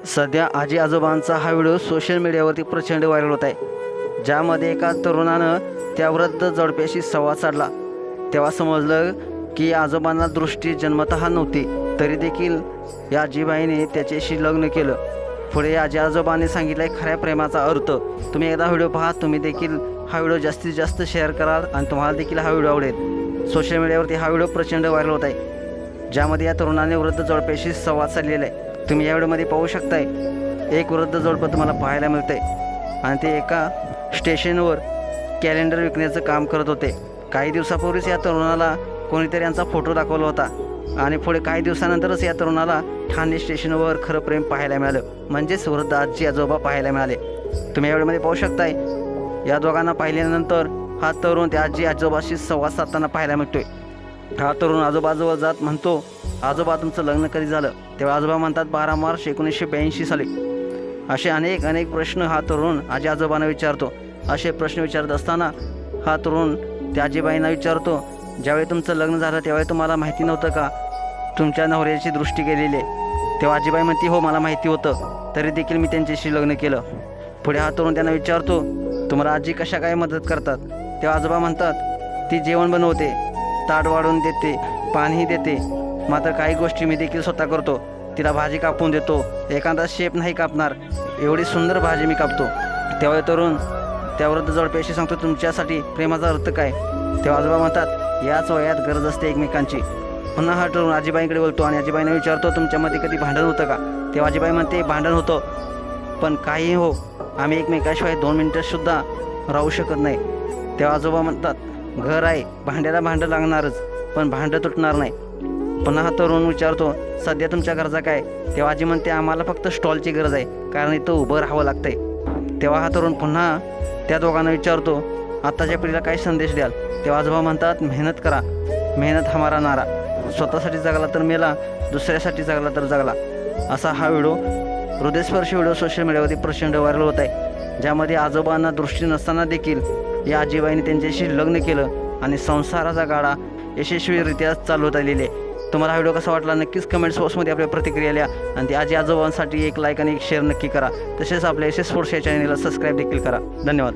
सध्या आजी आजोबांचा हा व्हिडिओ सोशल मीडियावरती प्रचंड व्हायरल होत आहे, ज्यामध्ये एका तरुणानं त्या वृद्ध जोडप्याशी संवाद साधला। तेव्हा समजलं की आजोबांना दृष्टी जन्मतः नव्हती, तरी देखील या आजीबाईने त्याच्याशी लग्न केलं। पुढे आजी आजोबांनी सांगितलं खऱ्या प्रेमाचा अर्थ। तुम्ही एकदा व्हिडिओ पहा, तुम्ही देखील हा व्हिडिओ जास्तीत जास्त शेअर कराल आणि तुम्हाला देखील हा व्हिडिओ आवडेल। सोशल मीडियावरती हा व्हिडिओ प्रचंड व्हायरल होत आहे, ज्यामध्ये या तरुणाने वृद्ध जोडप्याशी संवाद साधलेला आहे। तुम्ही या व्हिडिओमध्ये पाहू शकताय, एक वृद्ध जोडपं तुम्हाला पाहायला मिळतंय आणि ते एका स्टेशनवर कॅलेंडर विकण्याचं काम करत होते। काही दिवसापूर्वीच या तरुणाला कोणीतरी यांचा फोटो दाखवला होता आणि पुढे काही दिवसानंतरच या तरुणाला ठाणे स्टेशनवर खरं प्रेम पाहायला मिळालं, म्हणजेच वृद्ध आजी आजोबा पाहायला मिळाले। तुम्ही या व्हिडिओमध्ये पाहू शकताय, या दोघांना पाहिल्यानंतर हा तरुण त्या आजी आजोबाशी संवाद साधताना पाहायला मिळतोय। हा तरुण आजोबाजवळ जात म्हणतो, आजोबा तुमचं लग्न कधी झालं? तेव्हा आजोबा म्हणतात 12 मार्च 1982 साली। असे अनेक प्रश्न हा तरुण आजी आजोबांना विचारतो। असे प्रश्न विचारत असताना हा तरुण त्या आजीबाईंना विचारतो, ज्यावेळी तुमचं लग्न झालं त्यावेळी तुम्हाला माहिती नव्हतं का तुमच्या नवऱ्याची दृष्टी गेलेली आहे? तेव्हा आजीबाई म्हणते, हो मला माहिती होतं, तरी देखील मी त्यांच्याशी लग्न केलं। पुढे हा तरुण त्यांना विचारतो, तुम्हाला आजी कशा काय मदत करतात? तेव्हा आजोबा म्हणतात, ती जेवण बनवते, ताट वाढून देते, पाणीही देते, मात्र काही गोष्टी मी देखील स्वतः करतो। तिला भाजी कापून देतो, एखादा शेप नाही कापणार एवढी सुंदर भाजी मी कापतो। तेव्हा तरुण त्या वृद्ध जोडप्याशी सांगतो, तुमच्यासाठी प्रेमाचा अर्थ काय? तेव्हा आजोबा म्हणतात, याच वयात गरज असते एकमेकांची। पुन्हा हा तरुण आजीबाईंकडे बोलतो आणि आजीबाईंना विचारतो, तुमच्यामध्ये कधी भांडण होतं का? तेव्हा आजीबाई म्हणते, भांडण होतं, पण काही हो, आम्ही एकमेकाशिवाय 2 मिनिटंसुद्धा राहू शकत नाही। तेव्हा आजोबा म्हणतात, घर आहे, भांड्याला भांडं लागणारच, पण भांडं तुटणार नाही। पुन्हा हा तरुण विचारतो, सध्या तुमच्या गरजा काय? तेव्हा आजी म्हणते, आम्हाला फक्त स्टॉलची गरज आहे, कारण इथं उभं राहावं लागतंय। तेव्हा हा तरुण पुन्हा त्या दोघांना विचारतो, आत्ताच्या पिढीला काय संदेश द्याल? तेव्हा आजोबा म्हणतात, मेहनत करा, मेहनत हमारा नारा, स्वतःसाठी जगला तर मेला, दुसऱ्यासाठी जगला तर जगला। असा हा व्हिडिओ, हृदयस्पर्शी व्हिडिओ सोशल मीडियावरती प्रचंड व्हायरल होत आहे, ज्यामध्ये आजोबांना दृष्टी नसताना देखील या आजीबाईंनी त्यांच्याशी लग्न केलं आणि संसाराचा गाडा यशस्वीरित्या चालवत आलेले आहे। तुम्हाला हा व्हिडिओ कसा वाटला नक्कीच कमेंट्स बॉक्समध्ये आपल्या प्रतिक्रिया लिहा आणि ती आजी आजोबांसाठी एक लाईक आणि एक शेअर नक्की करा। तसेच आपल्या SS स्पोर्ट्स या चॅनलला सबस्क्राईब देखील करा। धन्यवाद।